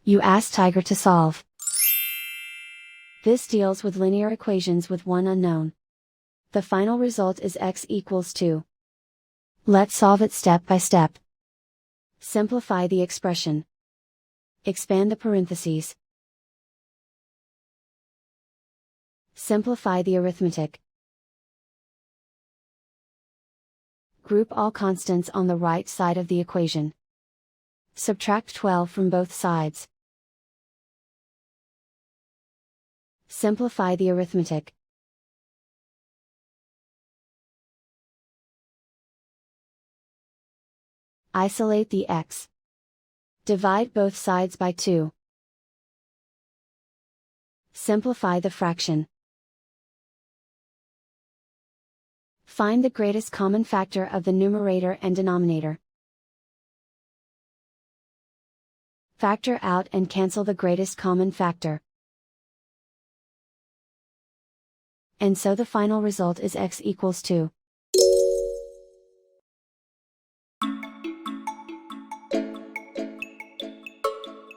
You ask Tiger to solve. This deals with linear equations with one unknown. The final result is x equals 2. Let's solve it step by step. Simplify the expression. Expand the parentheses. Simplify the arithmetic. Group all constants on the right side of the equation. Subtract 12 from both sides. Simplify the arithmetic. Isolate the x. Divide both sides by 2. Simplify the fraction. Find the greatest common factor of the numerator and denominator. Factor out and cancel the greatest common factor. And so the final result is x equals 2.